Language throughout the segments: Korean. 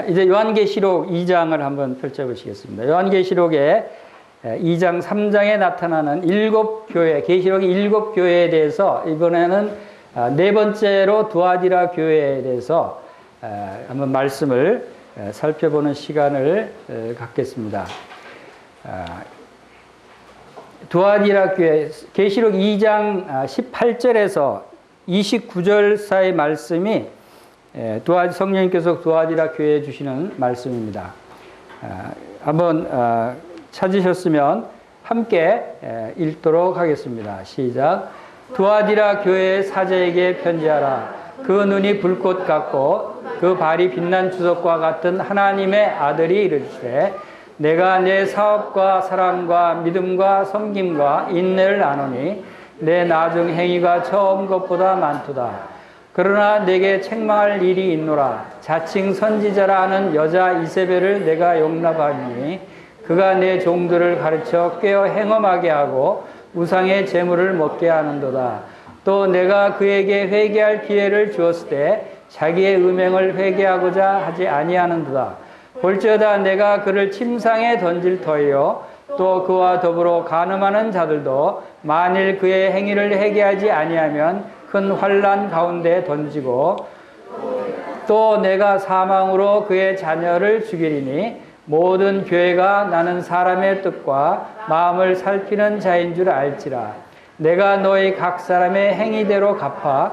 이제 요한계시록 2장을 한번 펼쳐보시겠습니다. 요한계시록의 2장, 3장에 나타나는 7교회, 계시록의 7교회에 대해서 이번에는 네 번째로 두아디라 교회에 대해서 한번 말씀을 살펴보는 시간을 갖겠습니다. 두아디라 교회, 계시록 2장 18절에서 29절 사이 말씀이 성령님께서 두아디라 교회에 주시는 말씀입니다. 한번 찾으셨으면 함께 읽도록 하겠습니다. 시작. 두아디라 교회의 사제에게 편지하라. 그 눈이 불꽃 같고 그 발이 빛난 주석과 같은 하나님의 아들이 이르시되 내가 내 사업과 사랑과 믿음과 섬김과 인내를 아노니 내 나중 행위가 처음 것보다 많도다. 그러나 내게 책망할 일이 있노라. 자칭 선지자라 하는 여자 이세벨을 내가 용납하니 그가 내 종들을 가르쳐 꾀어 행엄하게 하고 우상의 재물을 먹게 하는도다. 또 내가 그에게 회개할 기회를 주었을 때 자기의 음행을 회개하고자 하지 아니하는도다. 볼지어다 내가 그를 침상에 던질 터이요 또 그와 더불어 간음하는 자들도 만일 그의 행위를 회개하지 아니하면 큰 환난 가운데 던지고 또 내가 사망으로 그의 자녀를 죽이리니 모든 교회가 나는 사람의 뜻과 마음을 살피는 자인 줄 알지라. 내가 너희 각 사람의 행위대로 갚아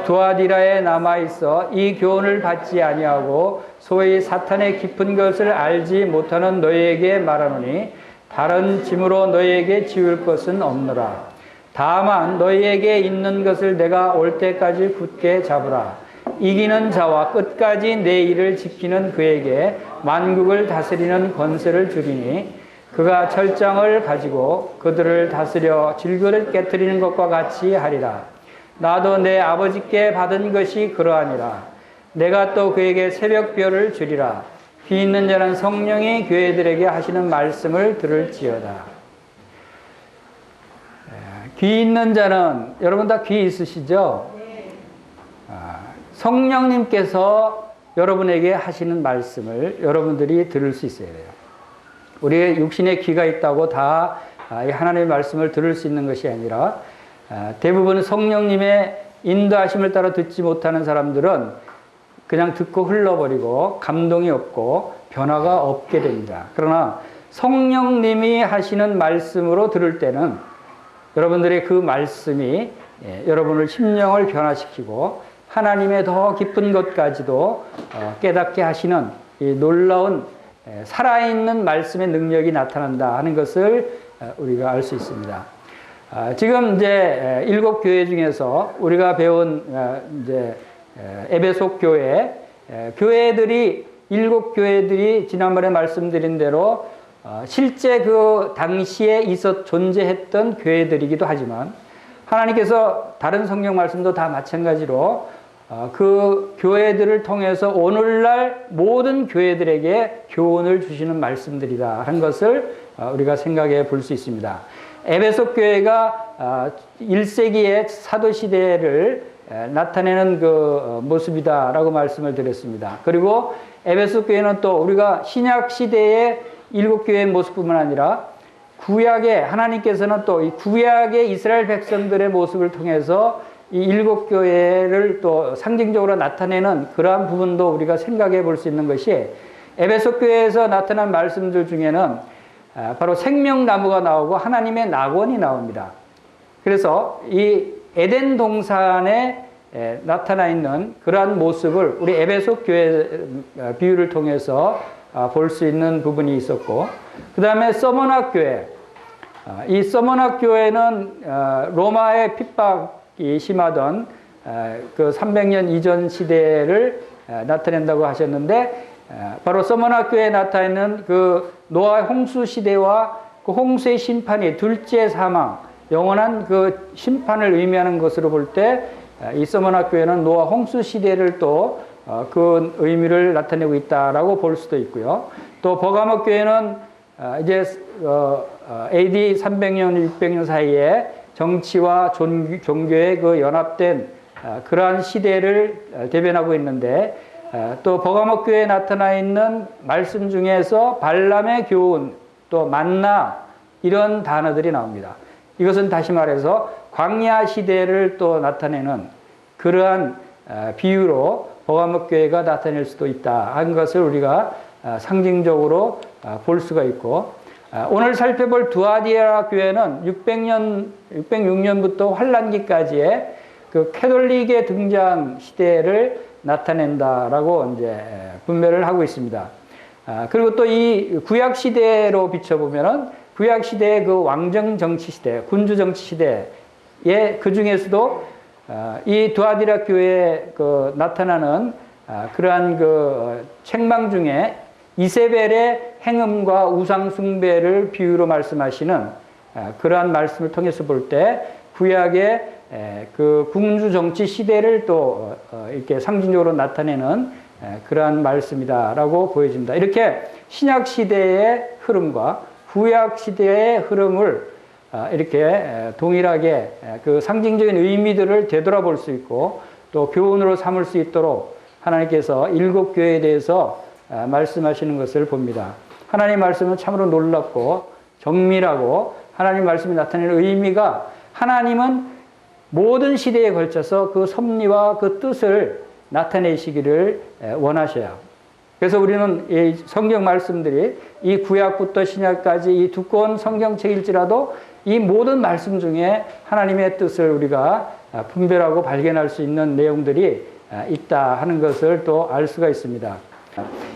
두아디라에 남아있어 이 교훈을 받지 아니하고 소위 사탄의 깊은 것을 알지 못하는 너희에게 말하노니 다른 짐으로 너희에게 지울 것은 없노라. 다만 너희에게 있는 것을 내가 올 때까지 굳게 잡으라. 이기는 자와 끝까지 내 일을 지키는 그에게 만국을 다스리는 권세를 주리니 그가 철장을 가지고 그들을 다스려 질그릇 깨뜨리는 것과 같이 하리라. 나도 내 아버지께 받은 것이 그러하니라. 내가 또 그에게 새벽별을 주리라. 귀 있는 자는 성령이 교회들에게 하시는 말씀을 들을지어다. 귀 있는 자는, 여러분 다 귀 있으시죠? 성령님께서 여러분에게 하시는 말씀을 여러분들이 들을 수 있어야 돼요. 우리의 육신에 귀가 있다고 다 하나님의 말씀을 들을 수 있는 것이 아니라 대부분 성령님의 인도하심을 따라 듣지 못하는 사람들은 그냥 듣고 흘러버리고 감동이 없고 변화가 없게 됩니다. 그러나 성령님이 하시는 말씀으로 들을 때는 여러분들의 그 말씀이 여러분을 심령을 변화시키고 하나님의 더 깊은 것까지도 깨닫게 하시는 이 놀라운 살아있는 말씀의 능력이 나타난다 하는 것을 우리가 알 수 있습니다. 지금 이제 7교회 중에서 우리가 배운 이제 에베소 교회, 교회들이 7교회들이 지난번에 말씀드린 대로 실제 그 당시에 존재했던 교회들이기도 하지만 하나님께서 다른 성경 말씀도 다 마찬가지로 그 교회들을 통해서 오늘날 모든 교회들에게 교훈을 주시는 말씀들이다 하는 것을 우리가 생각해 볼 수 있습니다. 에베소 교회가 1세기의 사도시대를 나타내는 그 모습이다라고 말씀을 드렸습니다. 그리고 에베소 교회는 또 우리가 신약시대의 7교회의 모습뿐만 아니라 구약의 하나님께서는 또 이 구약의 이스라엘 백성들의 모습을 통해서 이 7교회를 또 상징적으로 나타내는 그러한 부분도 우리가 생각해 볼 수 있는 것이 에베소 교회에서 나타난 말씀들 중에는 바로 생명나무가 나오고 하나님의 낙원이 나옵니다. 그래서 이 에덴 동산에 나타나 있는 그러한 모습을 우리 에베소 교회 비유를 통해서 볼 수 있는 부분이 있었고, 그 다음에 서머나 교회, 이 서머나 교회는 로마의 핍박이 심하던 그 300년 이전 시대를 나타낸다고 하셨는데, 바로 서머나 교회에 나타있는 그 노아의 홍수 시대와 그 홍수의 심판이 둘째 사망, 영원한 그 심판을 의미하는 것으로 볼 때 이 서머나 교회는 노아 홍수 시대를 또 그 의미를 나타내고 있다라고 볼 수도 있고요. 또 버가모 교회는 이제 AD 300년, 600년 사이에 정치와 종교의 그 연합된 그러한 시대를 대변하고 있는데, 또 버가모 교회에 나타나 있는 말씀 중에서 발람의 교훈, 또 만나 이런 단어들이 나옵니다. 이것은 다시 말해서 광야 시대를 또 나타내는 그러한 비유로 버가모 교회가 나타낼 수도 있다 하는 것을 우리가 상징적으로 볼 수가 있고, 오늘 살펴볼 두아디라 교회는 606년부터 환란기까지의 그 캐톨릭의 등장 시대를 나타낸다라고 이제 분별을 하고 있습니다. 그리고 또 이 구약 시대로 비춰보면은 구약 시대의 그 왕정 정치 시대, 군주 정치 시대의 그 중에서도 이 두아디라 교회에 그 나타나는 그러한 그 책망 중에 이세벨의 행음과 우상 숭배를 비유로 말씀하시는 그러한 말씀을 통해서 볼 때 구약의 그 군주 정치 시대를 또 이렇게 상징적으로 나타내는 그러한 말씀이다라고 보여집니다. 이렇게 신약 시대의 흐름과 구약 시대의 흐름을 이렇게 동일하게 그 상징적인 의미들을 되돌아볼 수 있고 또 교훈으로 삼을 수 있도록 하나님께서 일곱 교회에 대해서 말씀하시는 것을 봅니다. 하나님 말씀은 참으로 놀랍고 정밀하고 하나님 말씀이 나타내는 의미가 하나님은 모든 시대에 걸쳐서 그 섭리와 그 뜻을 나타내시기를 원하셔요. 그래서 우리는 이 성경 말씀들이 이 구약부터 신약까지 이 두꺼운 성경책일지라도 이 모든 말씀 중에 하나님의 뜻을 우리가 분별하고 발견할 수 있는 내용들이 있다 하는 것을 또 알 수가 있습니다.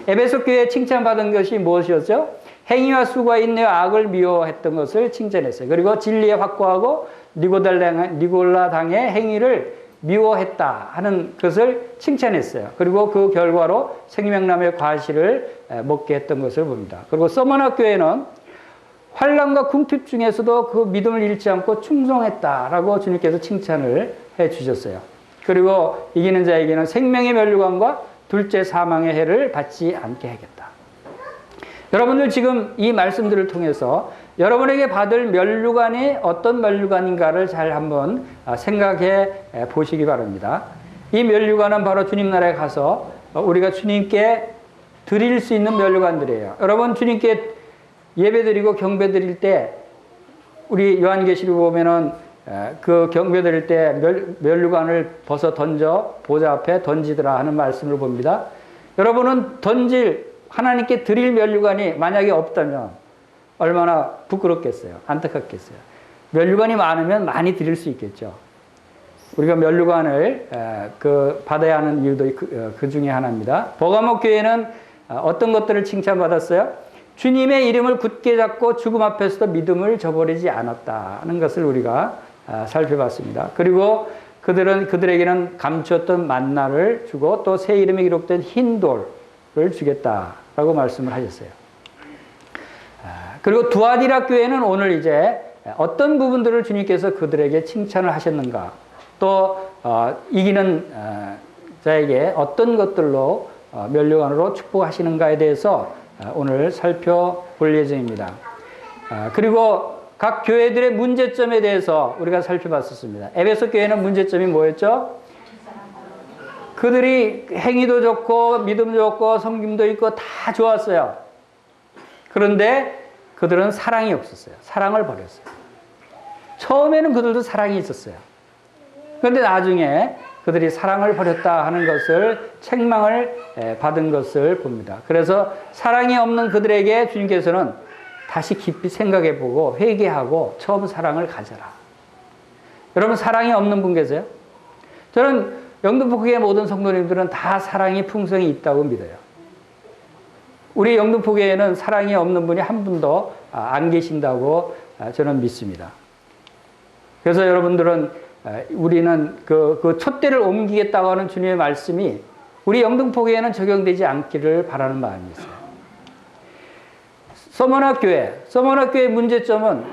에베소 교회에 칭찬받은 것이 무엇이었죠? 행위와 수고와 인내와 악을 미워했던 것을 칭찬했어요. 그리고 진리에 확고하고 니골라당의 행위를 미워했다 하는 것을 칭찬했어요. 그리고 그 결과로 생명나무의 과실을 먹게 했던 것을 봅니다. 그리고 서머나 교회는 환난과 궁핍 중에서도 그 믿음을 잃지 않고 충성했다라고 주님께서 칭찬을 해 주셨어요. 그리고 이기는 자에게는 생명의 면류관과 둘째 사망의 해를 받지 않게 하겠다. 여러분들 지금 이 말씀들을 통해서 여러분에게 받을 면류관이 어떤 면류관인가를 잘 한번 생각해 보시기 바랍니다. 이 면류관은 바로 주님 나라에 가서 우리가 주님께 드릴 수 있는 면류관들이에요. 여러분 주님께 예배드리고 경배드릴 때 우리 요한계시록 보면은 그 경배드릴 때 면류관을 벗어 던져 보좌 앞에 던지더라 하는 말씀을 봅니다. 여러분은 하나님께 드릴 면류관이 만약에 없다면 얼마나 부끄럽겠어요. 안타깝겠어요. 면류관이 많으면 많이 드릴 수 있겠죠. 우리가 면류관을 받아야 하는 이유도 그 중에 하나입니다. 버가모 교회는 어떤 것들을 칭찬받았어요? 주님의 이름을 굳게 잡고 죽음 앞에서도 믿음을 저버리지 않았다는 것을 우리가 살펴봤습니다. 그리고 그들에게는 감추었던 만나를 주고 또 새 이름이 기록된 흰 돌을 주겠다라고 말씀을 하셨어요. 그리고 두아디라 교회는 오늘 이제 어떤 부분들을 주님께서 그들에게 칭찬을 하셨는가, 또 이기는 자에게 어떤 것들로 면류관으로 축복하시는가에 대해서 오늘 살펴볼 예정입니다. 그리고 각 교회들의 문제점에 대해서 우리가 살펴봤었습니다. 에베소 교회는 문제점이 뭐였죠? 그들이 행위도 좋고 믿음도 좋고 섬김도 있고 다 좋았어요. 그런데 그들은 사랑이 없었어요. 사랑을 버렸어요. 처음에는 그들도 사랑이 있었어요. 그런데 나중에 그들이 사랑을 버렸다 하는 것을 책망을 받은 것을 봅니다. 그래서 사랑이 없는 그들에게 주님께서는 다시 깊이 생각해보고 회개하고 처음 사랑을 가져라. 여러분 사랑이 없는 분 계세요? 저는 영등포교회 모든 성도님들은 다 사랑이 풍성히 있다고 믿어요. 우리 영등포교회에는 사랑이 없는 분이 한 분도 안 계신다고 저는 믿습니다. 그래서 여러분들은 우리는 그 촛대를 옮기겠다고 하는 주님의 말씀이 우리 영등포교회에는 적용되지 않기를 바라는 마음이 있어요. 서머나 교회 문제점은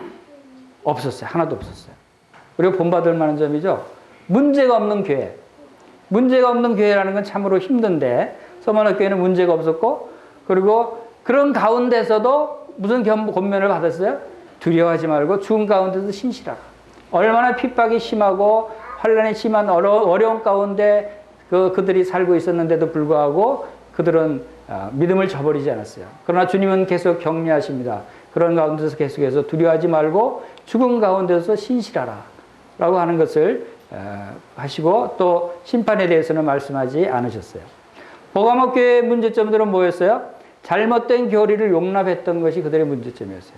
없었어요. 하나도 없었어요. 우리가 본받을 만한 점이죠. 문제가 없는 교회. 문제가 없는 교회라는 건 참으로 힘든데 서머나 교회는 문제가 없었고, 그리고 그런 가운데서도 무슨 권면을 받았어요? 두려워하지 말고 죽은 가운데서 신실하라. 얼마나 핍박이 심하고 환란이 심한 어려운 가운데 그들이 살고 있었는데도 불구하고 그들은 믿음을 저버리지 않았어요. 그러나 주님은 계속 격려하십니다. 그런 가운데서 계속해서 두려워하지 말고 죽음 가운데서 신실하라 라고 하는 것을 하시고 또 심판에 대해서는 말씀하지 않으셨어요. 버가모 교회의 문제점들은 뭐였어요? 잘못된 교리를 용납했던 것이 그들의 문제점이었어요.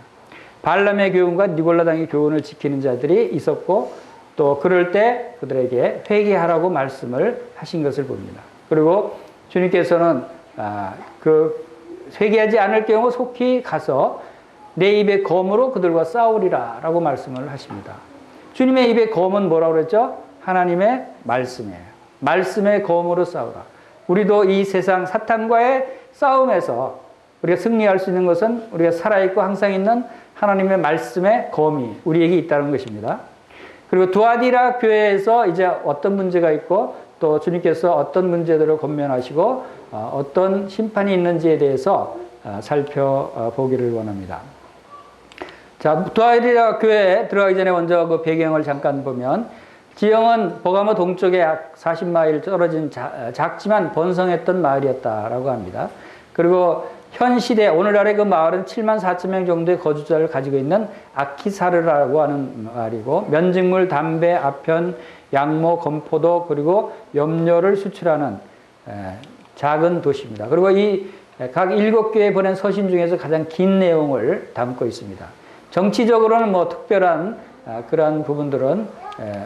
발람의 교훈과 니골라당의 교훈을 지키는 자들이 있었고 또 그럴 때 그들에게 회개하라고 말씀을 하신 것을 봅니다. 그리고 주님께서는 회개하지 않을 경우 속히 가서 내 입의 검으로 그들과 싸우리라 라고 말씀을 하십니다. 주님의 입의 검은 뭐라고 그랬죠? 하나님의 말씀이에요. 말씀의 검으로 싸우라. 우리도 이 세상 사탄과의 싸움에서 우리가 승리할 수 있는 것은 우리가 살아있고 항상 있는 하나님의 말씀의 검이 우리에게 있다는 것입니다. 그리고 두아디라 교회에서 이제 어떤 문제가 있고 또 주님께서 어떤 문제들을 권면하시고 어떤 심판이 있는지에 대해서 살펴보기를 원합니다. 자, 두아디라 교회에 들어가기 전에 먼저 그 배경을 잠깐 보면 지형은 버가모 동쪽에 약 40마일 떨어진 작지만 번성했던 마을이었다라고 합니다. 그리고 현 시대 오늘날의 그 마을은 7만 4천 명 정도의 거주자를 가지고 있는 아키사르라고 하는 마을이고 면직물, 담배, 아편, 양모, 건포도 그리고 염료를 수출하는 작은 도시입니다. 그리고 이 각 7교에 보낸 서신 중에서 가장 긴 내용을 담고 있습니다. 정치적으로는 뭐 특별한 그러한 부분들은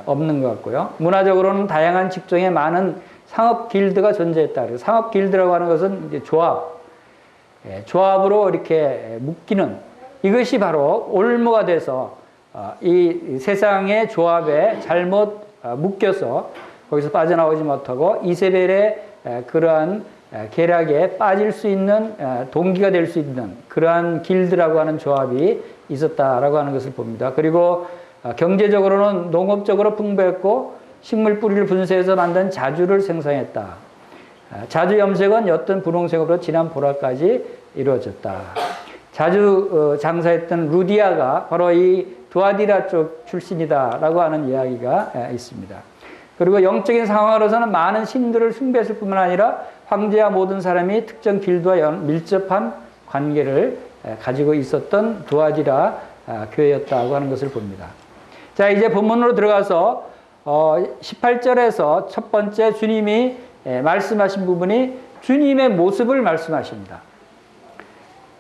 없는 것 같고요. 문화적으로는 다양한 직종의 많은 상업 길드가 존재했다. 상업 길드라고 하는 것은 이제 조합으로 이렇게 묶이는 이것이 바로 올무가 돼서 이 세상의 조합에 잘못 묶여서 거기서 빠져나오지 못하고 이세벨의 그러한 계략에 빠질 수 있는 동기가 될 수 있는 그러한 길드라고 하는 조합이 있었다라고 하는 것을 봅니다. 그리고 경제적으로는 농업적으로 풍부했고 식물 뿌리를 분쇄해서 만든 자주를 생산했다. 자주 염색은 옅은 분홍색으로 진한 보라까지 이루어졌다. 자주 장사했던 루디아가 바로 이 두아디라 쪽 출신이다라고 하는 이야기가 있습니다. 그리고 영적인 상황으로서는 많은 신들을 숭배했을 뿐만 아니라 황제와 모든 사람이 특정 길드와 밀접한 관계를 가지고 있었던 두아디라 교회였다고 하는 것을 봅니다. 자, 이제 본문으로 들어가서 18절에서 첫 번째 주님이 말씀하신 부분이 주님의 모습을 말씀하십니다.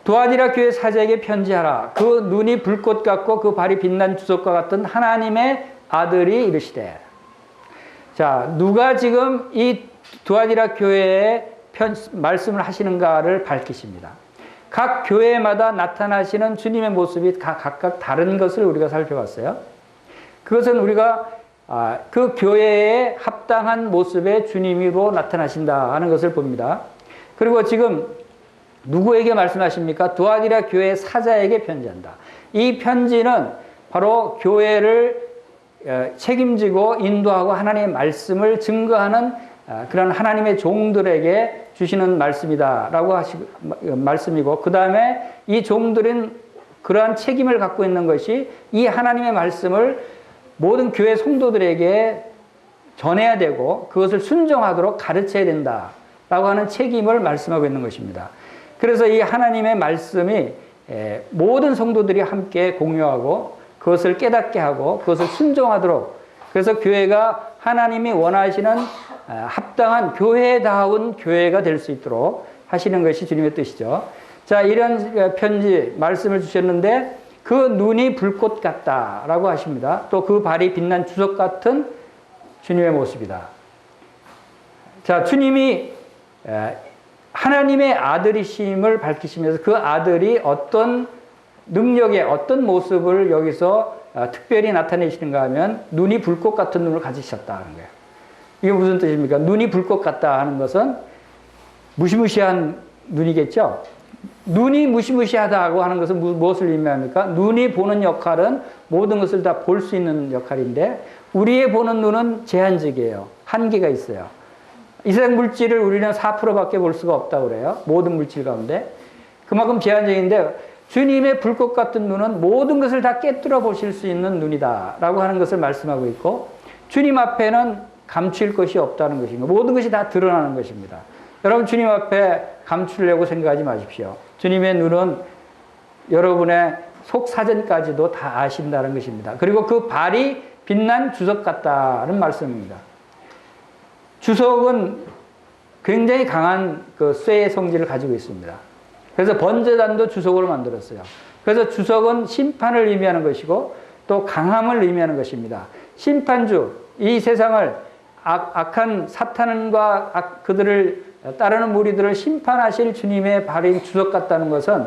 두아디라 교회 사자에게 편지하라. 그 눈이 불꽃 같고 그 발이 빛난 주석과 같은 하나님의 아들이 이르시되. 자, 누가 지금 이 두아디라 교회에 말씀을 하시는가를 밝히십니다. 각 교회마다 나타나시는 주님의 모습이 각각 다른 것을 우리가 살펴봤어요. 그것은 우리가 그 교회에 합당한 모습의 주님으로 나타나신다 하는 것을 봅니다. 그리고 지금 누구에게 말씀하십니까? 두아디라 교회 사자에게 편지한다. 이 편지는 바로 교회를 책임지고 인도하고 하나님의 말씀을 증거하는 그런 하나님의 종들에게 주시는 말씀이다라고 말씀이고 그 다음에 이 종들은 그러한 책임을 갖고 있는 것이 이 하나님의 말씀을 모든 교회 성도들에게 전해야 되고 그것을 순종하도록 가르쳐야 된다라고 하는 책임을 말씀하고 있는 것입니다. 그래서 이 하나님의 말씀이 모든 성도들이 함께 공유하고 그것을 깨닫게 하고 그것을 순종하도록 그래서 교회가 하나님이 원하시는 합당한 교회다운 교회가 될 수 있도록 하시는 것이 주님의 뜻이죠. 자, 이런 편지 말씀을 주셨는데 그 눈이 불꽃 같다라고 하십니다. 또 그 발이 빛난 주석 같은 주님의 모습이다. 자, 주님이 하나님의 아들이심을 밝히시면서 그 아들이 어떤 능력의 어떤 모습을 여기서 특별히 나타내시는가 하면 눈이 불꽃 같은 눈을 가지셨다 하는 거예요. 이게 무슨 뜻입니까? 눈이 불꽃 같다 하는 것은 무시무시한 눈이겠죠? 눈이 무시무시하다고 하는 것은 무엇을 의미합니까? 눈이 보는 역할은 모든 것을 다 볼 수 있는 역할인데 우리의 보는 눈은 제한적이에요. 한계가 있어요. 이 세상 물질을 우리는 4%밖에 볼 수가 없다고 그래요. 모든 물질 가운데. 그만큼 제한적인데 주님의 불꽃 같은 눈은 모든 것을 다 깨뜨려 보실 수 있는 눈이다 라고 하는 것을 말씀하고 있고 주님 앞에는 감출 것이 없다는 것입니다. 모든 것이 다 드러나는 것입니다. 여러분 주님 앞에 감추려고 생각하지 마십시오. 주님의 눈은 여러분의 속 사정까지도 다 아신다는 것입니다. 그리고 그 발이 빛난 주석 같다는 말씀입니다. 주석은 굉장히 강한 그 쇠의 성질을 가지고 있습니다. 그래서 번제단도 주석으로 만들었어요. 그래서 주석은 심판을 의미하는 것이고 또 강함을 의미하는 것입니다. 심판주, 이 세상을 악한 사탄과 그들을 따르는 무리들을 심판하실 주님의 발인 주석 같다는 것은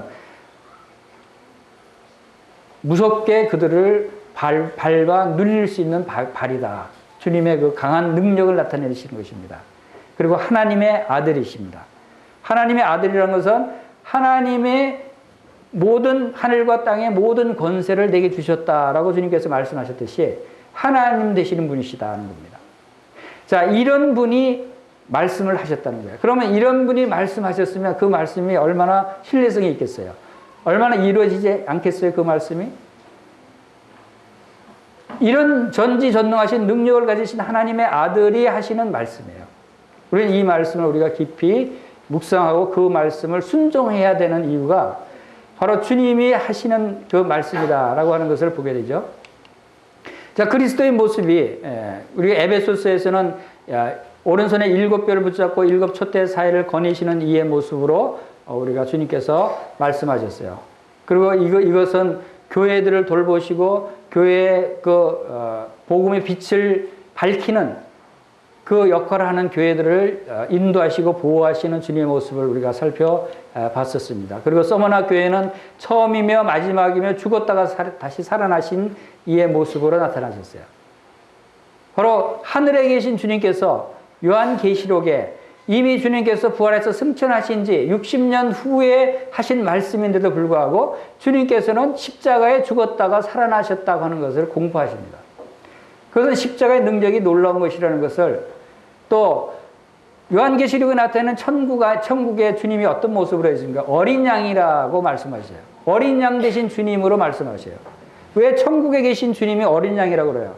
무섭게 그들을 밟아 눌릴 수 있는 발이다. 주님의 그 강한 능력을 나타내시는 것입니다. 그리고 하나님의 아들이십니다. 하나님의 아들이라는 것은 하나님의 모든 하늘과 땅의 모든 권세를 내게 주셨다라고 주님께서 말씀하셨듯이 하나님 되시는 분이시다는 겁니다. 자, 이런 분이 말씀을 하셨다는 거예요. 그러면 이런 분이 말씀하셨으면 그 말씀이 얼마나 신뢰성이 있겠어요? 얼마나 이루어지지 않겠어요? 그 말씀이? 이런 전지전능하신 능력을 가지신 하나님의 아들이 하시는 말씀이에요. 우리는 이 말씀을 우리가 깊이 묵상하고 그 말씀을 순종해야 되는 이유가 바로 주님이 하시는 그 말씀이다라고 하는 것을 보게 되죠. 자, 그리스도의 모습이 우리 에베소서에서는 오른손에 7뼈를 붙잡고 7 촛대 사이를 거니시는 이의 모습으로 우리가 주님께서 말씀하셨어요. 그리고 이것은 교회들을 돌보시고 교회의 복음의 빛을 밝히는 그 역할을 하는 교회들을 인도하시고 보호하시는 주님의 모습을 우리가 살펴봤었습니다. 그리고 서머나 교회는 처음이며 마지막이며 죽었다가 다시 살아나신 이의 모습으로 나타나셨어요. 바로 하늘에 계신 주님께서 요한계시록에 이미 주님께서 부활해서 승천하신 지 60년 후에 하신 말씀인데도 불구하고 주님께서는 십자가에 죽었다가 살아나셨다고 하는 것을 공부하십니다. 그것은 십자가의 능력이 놀라운 것이라는 것을 또 요한계시록에 나타나는 천국의 주님이 어떤 모습으로 있습니까? 어린 양이라고 말씀하셔요. 어린 양 되신 주님으로 말씀하셔요. 왜 천국에 계신 주님이 어린 양이라고 그래요?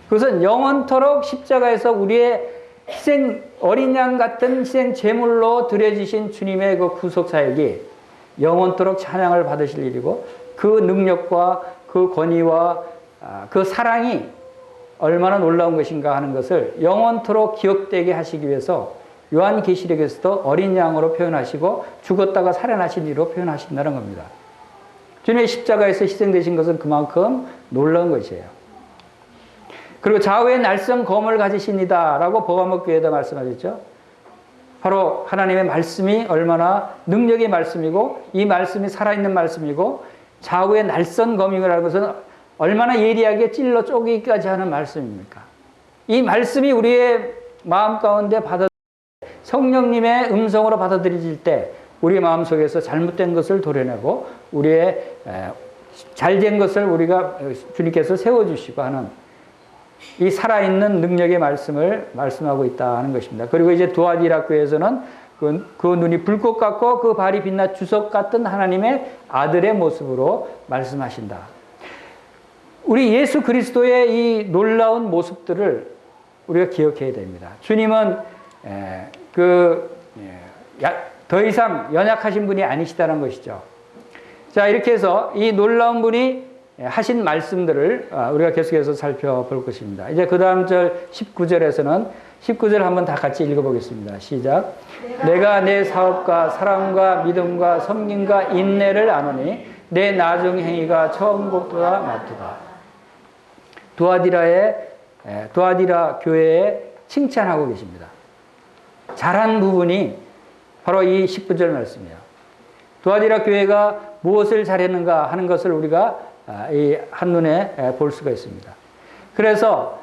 그것은 영원토록 십자가에서 우리의 어린 양 같은 희생 제물로 드려지신 주님의 그 구속 사역이 영원토록 찬양을 받으실 일이고 그 능력과 그 권위와 그 사랑이 얼마나 놀라운 것인가 하는 것을 영원토록 기억되게 하시기 위해서 요한계시록에서도 어린 양으로 표현하시고 죽었다가 살아나신 이로 표현하신다는 겁니다. 주님의 십자가에서 희생되신 것은 그만큼 놀라운 것이에요. 그리고 좌우에 날선 검을 가지십니다 라고 버가목 교회에다 말씀하셨죠. 바로 하나님의 말씀이 얼마나 능력의 말씀이고 이 말씀이 살아있는 말씀이고 좌우에 날선 검이라는 것은 얼마나 예리하게 찔러 쪼개기까지 하는 말씀입니까? 이 말씀이 우리의 마음 가운데 성령님의 음성으로 받아들여질 때 우리 마음속에서 잘못된 것을 도려내고 우리의 잘된 것을 우리가 주님께서 세워주시고 하는 이 살아있는 능력의 말씀을 말씀하고 있다는 것입니다. 그리고 이제 두아디라 교회에서는 그 눈이 불꽃 같고 그 발이 빛나 주석 같은 하나님의 아들의 모습으로 말씀하신다. 우리 예수 그리스도의 이 놀라운 모습들을 우리가 기억해야 됩니다. 주님은 더 이상 연약하신 분이 아니시다는 것이죠. 자, 이렇게 해서 이 놀라운 분이 하신 말씀들을 우리가 계속해서 살펴볼 것입니다. 이제 그 다음 절 19절에서는 19절 한번 다 같이 읽어보겠습니다. 시작. 내가 내 사업과 사랑과 믿음과 섬김과 인내를 아노니 내 나중 행위가 처음 것보다 낫도다. 두아디라 교회에 칭찬하고 계십니다. 잘한 부분이 바로 이 19절 말씀이에요. 두아디라 교회가 무엇을 잘했는가 하는 것을 우리가 이 한눈에 볼 수가 있습니다. 그래서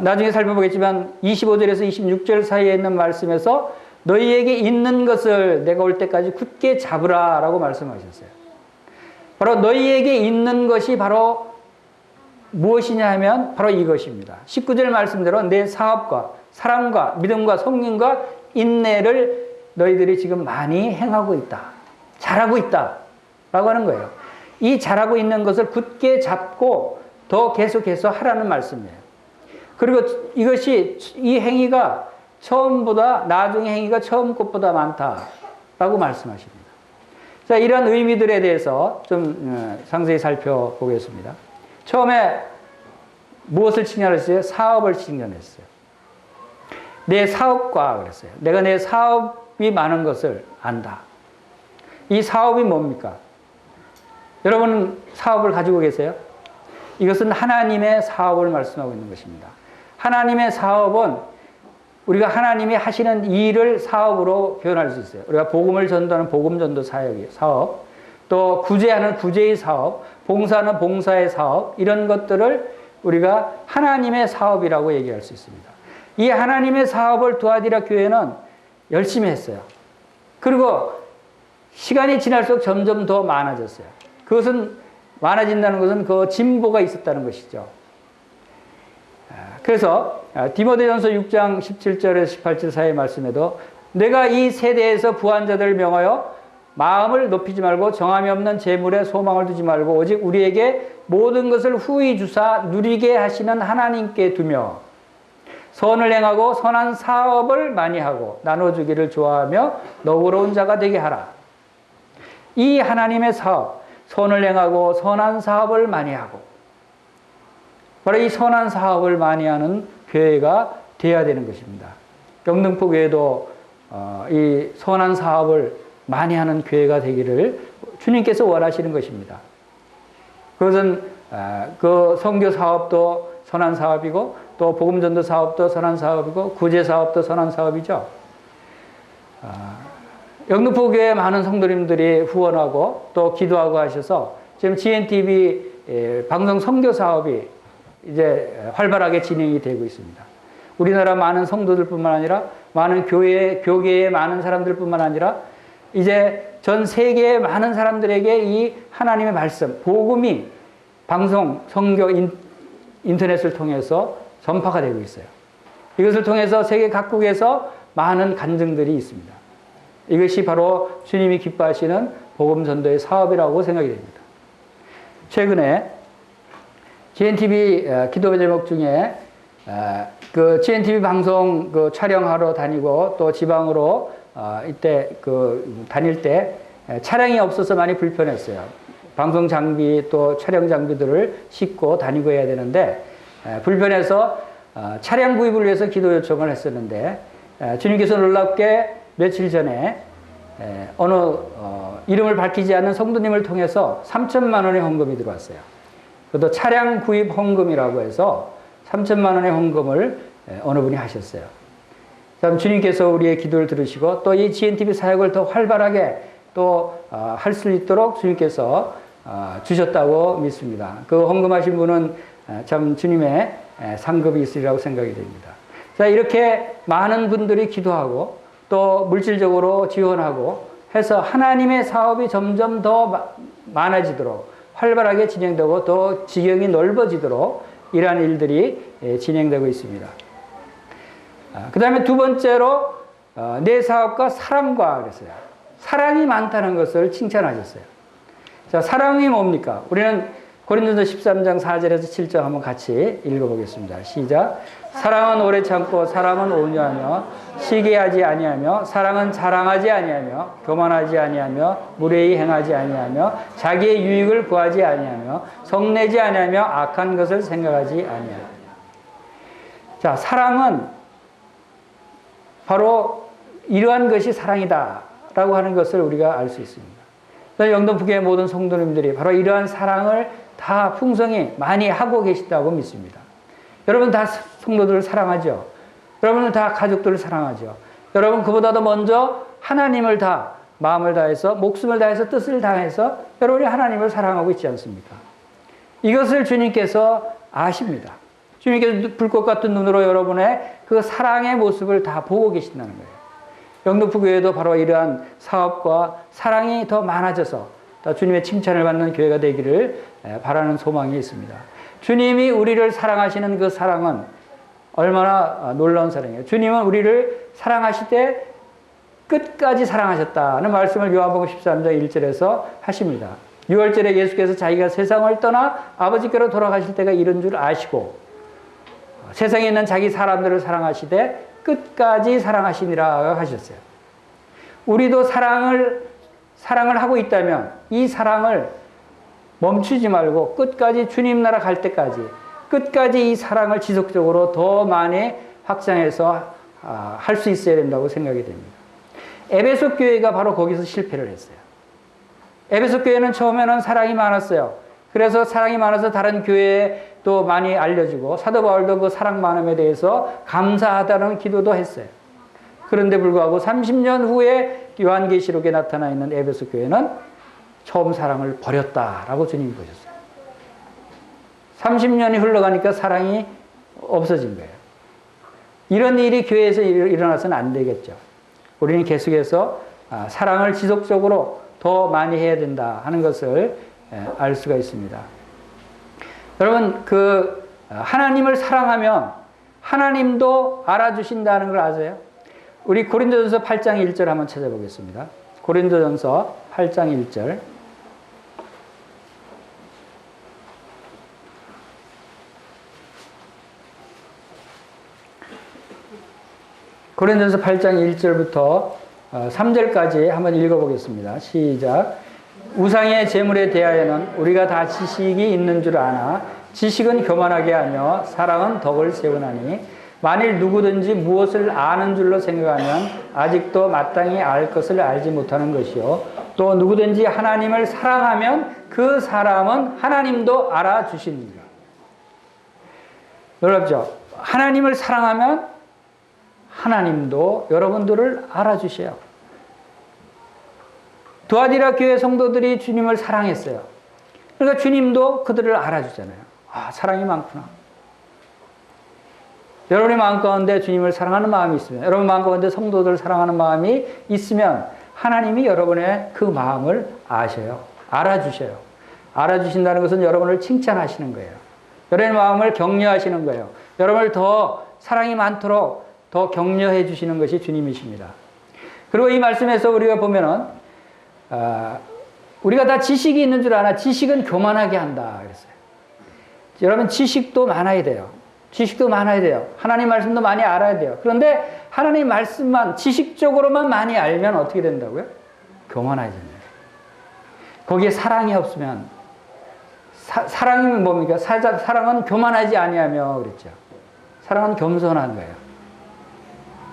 나중에 살펴보겠지만 25절에서 26절 사이에 있는 말씀에서 너희에게 있는 것을 내가 올 때까지 굳게 잡으라 라고 말씀하셨어요. 바로 너희에게 있는 것이 바로 무엇이냐 하면 바로 이것입니다. 19절 말씀대로 내 사업과 사랑과 믿음과 섬김과 인내를 너희들이 지금 많이 행하고 있다. 잘하고 있다. 라고 하는 거예요. 이 잘하고 있는 것을 굳게 잡고 더 계속해서 하라는 말씀이에요. 그리고 이 행위가 처음보다, 나중의 행위가 처음 것보다 많다라고 말씀하십니다. 자, 이런 의미들에 대해서 좀 상세히 살펴보겠습니다. 처음에 무엇을 칭찬했어요? 사업을 칭찬했어요. 내 사업과 그랬어요. 내가 내 사업이 많은 것을 안다. 이 사업이 뭡니까? 여러분 사업을 가지고 계세요? 이것은 하나님의 사업을 말씀하고 있는 것입니다. 하나님의 사업은 우리가 하나님이 하시는 일을 사업으로 표현할 수 있어요. 우리가 복음을 전도하는 복음 전도 사업, 또 구제하는 구제의 사업, 봉사하는 봉사의 사업, 이런 것들을 우리가 하나님의 사업이라고 얘기할 수 있습니다. 이 하나님의 사업을 두아디라 교회는 열심히 했어요. 그리고 시간이 지날수록 점점 더 많아졌어요. 그것은 많아진다는 것은 그 진보가 있었다는 것이죠. 그래서 디모데전서 6장 17절에서 18절 사이의 말씀에도 내가 이 세대에서 부한 자들을 명하여 마음을 높이지 말고 정함이 없는 재물에 소망을 두지 말고 오직 우리에게 모든 것을 후히 주사 누리게 하시는 하나님께 두며 선을 행하고 선한 사업을 많이 하고 나눠주기를 좋아하며 너그러운 자가 되게 하라. 이 하나님의 사업, 선을 행하고 선한 사업을 많이 하고, 바로 이 선한 사업을 많이 하는 교회가 되어야 되는 것입니다. 영등포 교회도 이 선한 사업을 많이 하는 교회가 되기를 주님께서 원하시는 것입니다. 그것은 그 선교 사업도 선한 사업이고, 또 복음 전도 사업도 선한 사업이고, 구제 사업도 선한 사업이죠. 영등포 교회 많은 성도님들이 후원하고 또 기도하고 하셔서 지금 GNTV 방송 선교 사업이 이제 활발하게 진행이 되고 있습니다. 우리나라 많은 성도들뿐만 아니라 많은 교계의 많은 사람들뿐만 아니라 이제 전 세계의 많은 사람들에게 이 하나님의 말씀, 복음이 방송, 선교, 인터넷을 통해서 전파가 되고 있어요. 이것을 통해서 세계 각국에서 많은 간증들이 있습니다. 이것이 바로 주님이 기뻐하시는 복음 전도의 사업이라고 생각이 됩니다. 최근에 GNTV 기도 제목 중에 그 GNTV 방송 그 촬영하러 다니고 또 지방으로 이때 그 다닐 때 차량이 없어서 많이 불편했어요. 방송 장비 또 촬영 장비들을 싣고 다니고 해야 되는데 불편해서 차량 구입을 위해서 기도 요청을 했었는데 주님께서 놀랍게 며칠 전에 어느 이름을 밝히지 않는 성도님을 통해서 3천만 원의 헌금이 들어왔어요. 그것도 차량 구입 헌금이라고 해서 3천만 원의 헌금을 어느 분이 하셨어요. 참 주님께서 우리의 기도를 들으시고 또 이 GNTV 사역을 더 활발하게 또 할 수 있도록 주님께서 주셨다고 믿습니다. 그 헌금하신 분은 참 주님의 상급이 있으리라고 생각이 됩니다. 자, 이렇게 많은 분들이 기도하고 또 물질적으로 지원하고 해서 하나님의 사업이 점점 더 많아지도록 활발하게 진행되고 또 지경이 넓어지도록 이러한 일들이 진행되고 있습니다. 그 다음에 두 번째로 내 사업과 사랑과 그랬어요. 사랑이 많다는 것을 칭찬하셨어요. 자, 사랑이 뭡니까? 우리는 고린도서 13장 4절에서 7절 한번 같이 읽어보겠습니다. 시작. 사랑은 오래 참고 사랑은 온유하며 시기하지 아니하며 사랑은 자랑하지 아니하며 교만하지 아니하며 무례히 행하지 아니하며 자기의 유익을 구하지 아니하며 성내지 아니하며 악한 것을 생각하지 아니하며. 자, 사랑은 바로 이러한 것이 사랑이다라고 하는 것을 우리가 알 수 있습니다. 영등포교회 모든 성도님들이 바로 이러한 사랑을 다 풍성히 많이 하고 계시다고 믿습니다. 여러분 다 성도들을 사랑하죠. 여러분은 다 가족들을 사랑하죠. 여러분 그보다도 먼저 하나님을 다 마음을 다해서 목숨을 다해서 뜻을 다해서 여러분이 하나님을 사랑하고 있지 않습니까? 이것을 주님께서 아십니다. 주님께서 불꽃 같은 눈으로 여러분의 그 사랑의 모습을 다 보고 계신다는 거예요. 영등포 교회도 바로 이러한 사업과 사랑이 더 많아져서 더 주님의 칭찬을 받는 교회가 되기를 바라는 소망이 있습니다. 주님이 우리를 사랑하시는 그 사랑은 얼마나 놀라운 사랑이에요. 주님은 우리를 사랑하실 때 끝까지 사랑하셨다는 말씀을 요한복음 13장 1절에서 하십니다. 6월절에 예수께서 자기가 세상을 떠나 아버지께로 돌아가실 때가 이른 줄 아시고 세상에 있는 자기 사람들을 사랑하시되 끝까지 사랑하시니라 하셨어요. 우리도 사랑을 하고 있다면 이 사랑을 멈추지 말고 끝까지 주님 나라 갈 때까지 끝까지 이 사랑을 지속적으로 더 많이 확장해서 할 수 있어야 된다고 생각이 됩니다. 에베소 교회가 바로 거기서 실패를 했어요. 에베소 교회는 처음에는 사랑이 많았어요. 그래서 사랑이 많아서 다른 교회에 또 많이 알려지고 사도 바울도 그 사랑 많음에 대해서 감사하다는 기도도 했어요. 그런데 불구하고 30년 후에 요한계시록에 나타나 있는 에베소 교회는 처음 사랑을 버렸다라고 주님이 보셨어요. 30년이 흘러가니까 사랑이 없어진 거예요. 이런 일이 교회에서 일어나서는 안 되겠죠. 우리는 계속해서 사랑을 지속적으로 더 많이 해야 된다 하는 것을 알 수가 있습니다. 여러분, 하나님을 사랑하면 하나님도 알아주신다는 걸 아세요? 우리 고린도전서 8장 1절 한번 찾아보겠습니다. 고린도전서 8장 1절. 고린도전서 8장 1절부터 3절까지 한번 읽어보겠습니다. 시작. 우상의 제물에 대하여는 우리가 다 지식이 있는 줄 아나 지식은 교만하게 하며 사랑은 덕을 세우나니 만일 누구든지 무엇을 아는 줄로 생각하면 아직도 마땅히 알 것을 알지 못하는 것이요 또 누구든지 하나님을 사랑하면 그 사람은 하나님도 알아주십니다. 놀랍죠? 하나님을 사랑하면 하나님도 여러분들을 알아주셔요. 두아디라 교회 성도들이 주님을 사랑했어요. 그러니까 주님도 그들을 알아주잖아요. 아, 사랑이 많구나. 여러분의 마음 가운데 주님을 사랑하는 마음이 있으면, 여러분 마음 가운데 성도들을 사랑하는 마음이 있으면 하나님이 여러분의 그 마음을 아셔요. 알아주셔요. 알아주신다는 것은 여러분을 칭찬하시는 거예요. 여러분의 마음을 격려하시는 거예요. 여러분을 더 사랑이 많도록 더 격려해 주시는 것이 주님이십니다. 그리고 이 말씀에서 우리가 보면은 우리가 다 지식이 있는 줄 아나 지식은 교만하게 한다 그랬어요. 여러분 지식도 많아야 돼요. 지식도 많아야 돼요. 하나님 말씀도 많이 알아야 돼요. 그런데 하나님 말씀만 지식적으로만 많이 알면 어떻게 된다고요? 교만해집니다. 거기에 사랑이 없으면 사랑이 뭡니까? 사랑은 교만하지 아니하며 그랬죠. 사랑은 겸손한 거예요.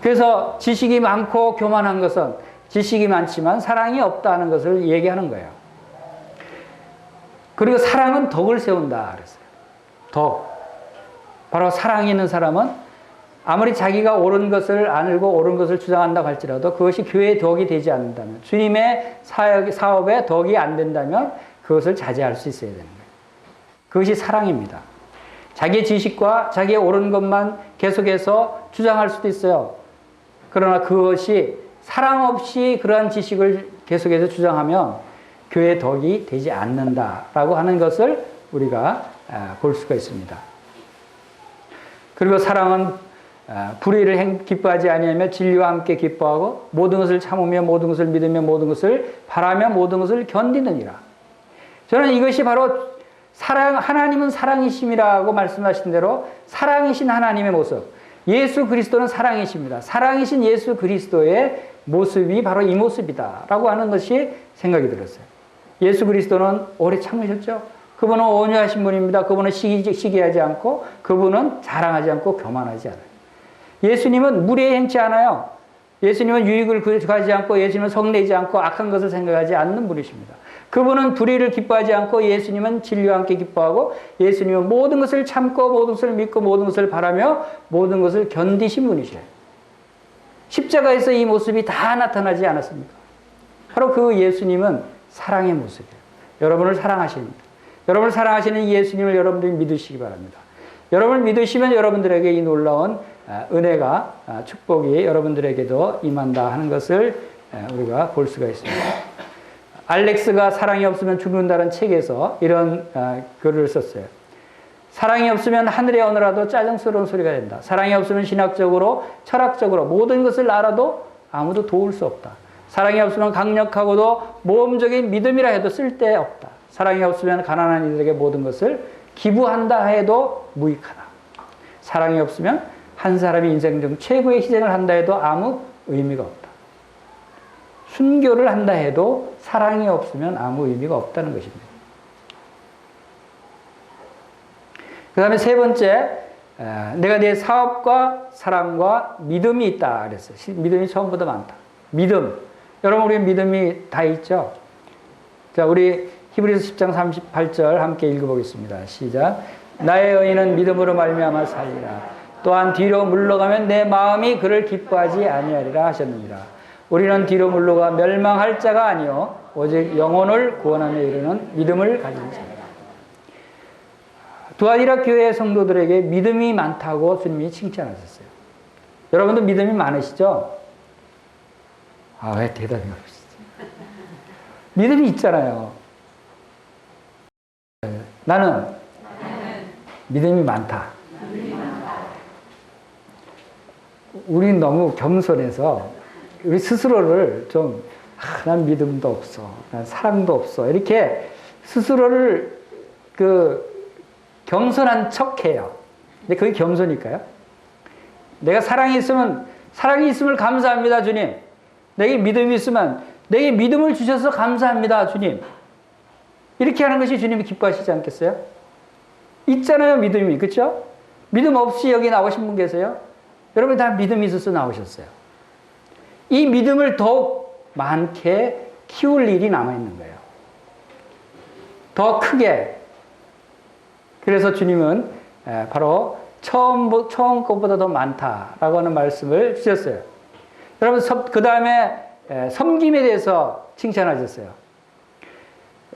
그래서 지식이 많고 교만한 것은 지식이 많지만 사랑이 없다는 것을 얘기하는 거예요. 그리고 사랑은 덕을 세운다 그랬어요. 덕. 바로 사랑이 있는 사람은 아무리 자기가 옳은 것을 알고 옳은 것을 주장한다고 할지라도 그것이 교회의 덕이 되지 않는다면, 주님의 사업에 덕이 안 된다면 그것을 자제할 수 있어야 되는 거예요. 그것이 사랑입니다. 자기의 지식과 자기의 옳은 것만 계속해서 주장할 수도 있어요. 그러나 그것이 사랑 없이 그러한 지식을 계속해서 주장하면 교회의 덕이 되지 않는다라고 하는 것을 우리가 볼 수가 있습니다. 그리고 사랑은 불의를 기뻐하지 아니하며 진리와 함께 기뻐하고 모든 것을 참으며 모든 것을 믿으며 모든 것을 바라며 모든 것을 견디느니라. 저는 이것이 바로 하나님은 사랑이심이라고 말씀하신 대로 사랑이신 하나님의 모습, 예수 그리스도는 사랑이십니다. 사랑이신 예수 그리스도의 모습이 바로 이 모습이다라고 하는 것이 생각이 들었어요. 예수 그리스도는 오래 참으셨죠. 그분은 온유하신 분입니다. 그분은 시기하지 않고, 그분은 자랑하지 않고 교만하지 않아요. 예수님은 무례 행치 않아요. 예수님은 유익을 구하지 않고, 예수님은 성내지 않고 악한 것을 생각하지 않는 분이십니다. 그분은 불의를 기뻐하지 않고, 예수님은 진리와 함께 기뻐하고, 예수님은 모든 것을 참고 모든 것을 믿고 모든 것을 바라며 모든 것을 견디신 분이셔요. 십자가에서 이 모습이 다 나타나지 않았습니까? 바로 그 예수님은 사랑의 모습이에요. 여러분을 사랑하십니다. 여러분을 사랑하시는 예수님을 여러분들이 믿으시기 바랍니다. 여러분을 믿으시면 여러분들에게 이 놀라운 은혜가, 축복이 여러분들에게도 임한다 하는 것을 우리가 볼 수가 있습니다. 알렉스가 사랑이 없으면 죽는다는 책에서 이런 글을 썼어요. 사랑이 없으면 하늘의 어느라도 짜증스러운 소리가 된다. 사랑이 없으면 신학적으로, 철학적으로 모든 것을 알아도 아무도 도울 수 없다. 사랑이 없으면 강력하고도 모험적인 믿음이라 해도 쓸데없다. 사랑이 없으면 가난한 이들에게 모든 것을 기부한다 해도 무익하다. 사랑이 없으면 한 사람이 인생 중 최고의 희생을 한다 해도 아무 의미가 없다. 순교를 한다 해도 사랑이 없으면 아무 의미가 없다는 것입니다. 그 다음에 세 번째, 내가 내 사업과 사랑과 믿음이 있다 그랬어요. 믿음이 처음보다 많다. 믿음. 여러분, 우리 믿음이 다 있죠? 자, 우리 히브리서 10장 38절 함께 읽어보겠습니다. 시작. 나의 의인은 믿음으로 말미암아 살리라. 또한 뒤로 물러가면 내 마음이 그를 기뻐하지 아니하리라 하셨느니라. 우리는 뒤로 물러가 멸망할 자가 아니요 오직 영혼을 구원하며 이르는 믿음을 가진 자라. 두아디라 교회 성도들에게 믿음이 많다고 주님이 칭찬하셨어요. 여러분도 믿음이 많으시죠? 아, 왜 대답이 없으시죠? 믿음이 있잖아요. 나는 믿음이 많다. 우린 너무 겸손해서 우리 스스로를 좀, 난 믿음도 없어. 난 사랑도 없어. 이렇게 스스로를 겸손한 척 해요. 근데 그게 겸손일까요? 내가 사랑이 있음을 감사합니다, 주님. 내게 믿음이 있으면, 내게 믿음을 주셔서 감사합니다, 주님. 이렇게 하는 것이 주님이 기뻐하시지 않겠어요? 있잖아요, 믿음이. 그렇죠? 믿음 없이 여기 나오신 분 계세요? 여러분 다 믿음이 있어서 나오셨어요. 이 믿음을 더욱 많게 키울 일이 남아있는 거예요. 더 크게. 그래서 주님은 바로 처음 것보다 더 많다라고 하는 말씀을 주셨어요. 여러분, 그 다음에 섬김에 대해서 칭찬하셨어요.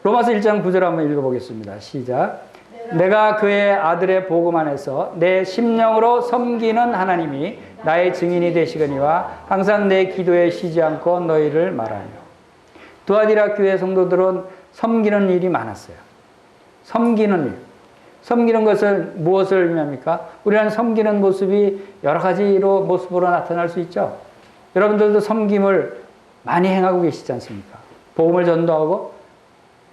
로마서 1장 9절 한번 읽어보겠습니다. 시작. 내가 그의 아들의 복음 안에서 내 심령으로 섬기는 하나님이 나의 증인이 되시거니와 항상 내 기도에 쉬지 않고 너희를 말하며. 두아디라 교회 성도들은 섬기는 일이 많았어요. 섬기는 일. 섬기는 것은 무엇을 의미합니까? 우리는 섬기는 모습이 여러 가지로 모습으로 나타날 수 있죠. 여러분들도 섬김을 많이 행하고 계시지 않습니까? 복음을 전도하고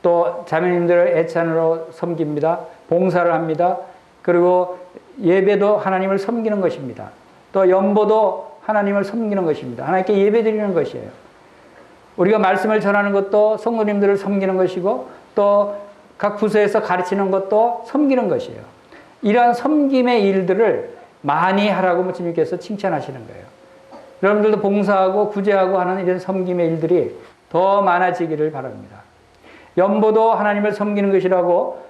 또 자매님들을 애찬으로 섬깁니다. 봉사를 합니다. 그리고 예배도 하나님을 섬기는 것입니다. 또 연보도 하나님을 섬기는 것입니다. 하나님께 예배드리는 것이에요. 우리가 말씀을 전하는 것도 성도님들을 섬기는 것이고 또 각 부서에서 가르치는 것도 섬기는 것이에요. 이러한 섬김의 일들을 많이 하라고 주님께서 칭찬하시는 거예요. 여러분들도 봉사하고 구제하고 하는 이런 섬김의 일들이 더 많아지기를 바랍니다. 연보도 하나님을 섬기는 것이라고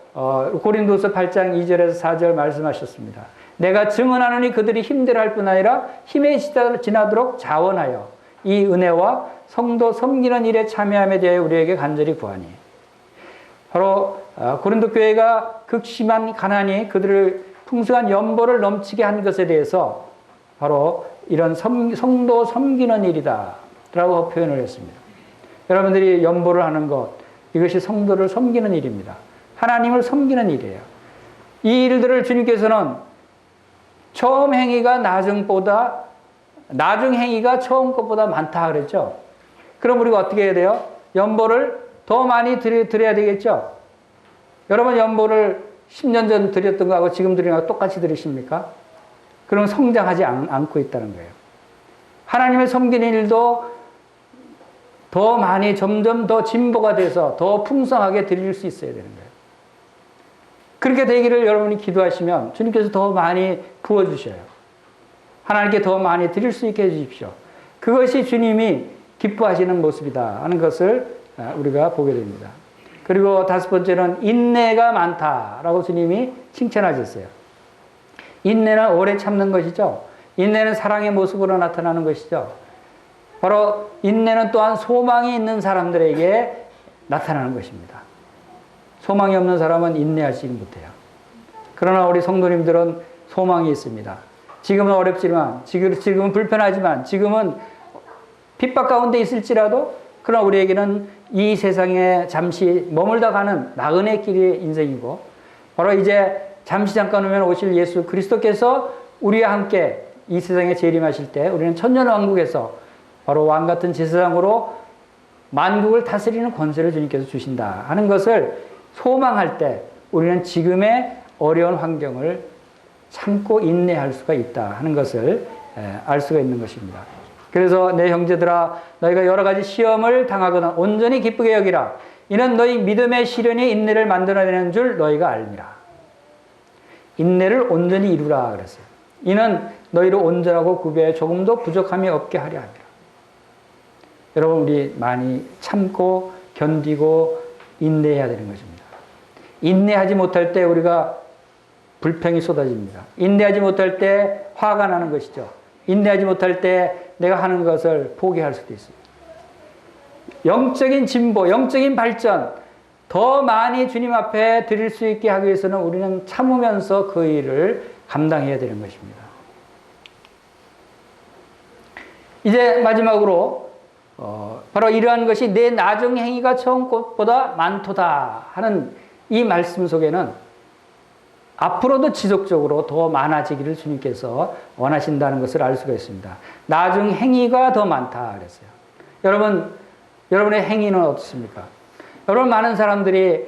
고린도서 8장 2절에서 4절 말씀하셨습니다. 내가 증언하노니 그들이 힘들어할 뿐 아니라 힘에 지나도록 자원하여 이 은혜와 성도 섬기는 일에 참여함에 대해 우리에게 간절히 구하니. 바로 고린도 교회가 극심한 가난이 그들을 풍성한 연보를 넘치게 한 것에 대해서 바로 이런 성도 섬기는 일이다 라고 표현을 했습니다. 여러분들이 연보를 하는 것, 이것이 성도를 섬기는 일입니다. 하나님을 섬기는 일이에요. 이 일들을 주님께서는 처음 행위가 나중 행위가 처음 것보다 많다 그랬죠. 그럼 우리가 어떻게 해야 돼요? 연보를 더 많이 드려야 되겠죠. 여러분 연보를 10년 전 드렸던 거하고 지금 드리는 거하고 똑같이 드리십니까? 그럼 성장하지 않고 있다는 거예요. 하나님을 섬기는 일도 더 많이 점점 더 진보가 돼서 더 풍성하게 드릴 수 있어야 되는 거예요. 그렇게 되기를 여러분이 기도하시면 주님께서 더 많이 부어주셔요. 하나님께 더 많이 드릴 수 있게 해주십시오. 그것이 주님이 기뻐하시는 모습이다 하는 것을 우리가 보게 됩니다. 그리고 다섯 번째는 인내가 많다라고 주님이 칭찬하셨어요. 인내는 오래 참는 것이죠. 인내는 사랑의 모습으로 나타나는 것이죠. 바로 인내는 또한 소망이 있는 사람들에게 나타나는 것입니다. 소망이 없는 사람은 인내하지 못해요. 그러나 우리 성도님들은 소망이 있습니다. 지금은 어렵지만, 지금은 불편하지만, 지금은 핍박 가운데 있을지라도 그러나 우리에게는 이 세상에 잠시 머물다 가는 나그네 길의 인생이고 바로 이제 잠시 잠깐 오면 오실 예수 그리스도께서 우리와 함께 이 세상에 재림하실 때 우리는 천년왕국에서 바로 왕같은 제사장으로 만국을 다스리는 권세를 주님께서 주신다 하는 것을 소망할 때 우리는 지금의 어려운 환경을 참고 인내할 수가 있다 하는 것을 알 수가 있는 것입니다. 그래서 내 형제들아 너희가 여러 가지 시험을 당하거나 온전히 기쁘게 여기라. 이는 너희 믿음의 시련이 인내를 만들어내는 줄 너희가 알미라. 인내를 온전히 이루라 그랬어요. 이는 너희를 온전하고 구별에 조금도 부족함이 없게 하려 함이라. 여러분 우리 많이 참고 견디고 인내해야 되는 것입니다. 인내하지 못할 때 우리가 불평이 쏟아집니다. 인내하지 못할 때 화가 나는 것이죠. 인내하지 못할 때 내가 하는 것을 포기할 수도 있습니다. 영적인 진보, 영적인 발전, 더 많이 주님 앞에 드릴 수 있게 하기 위해서는 우리는 참으면서 그 일을 감당해야 되는 것입니다. 이제 마지막으로 바로 이러한 것이 내 나중 행위가 처음 것보다 많도다 하는 이 말씀 속에는 앞으로도 지속적으로 더 많아지기를 주님께서 원하신다는 것을 알 수가 있습니다. 나중 행위가 더 많다 그랬어요. 여러분의 행위는 어떻습니까? 여러분 많은 사람들이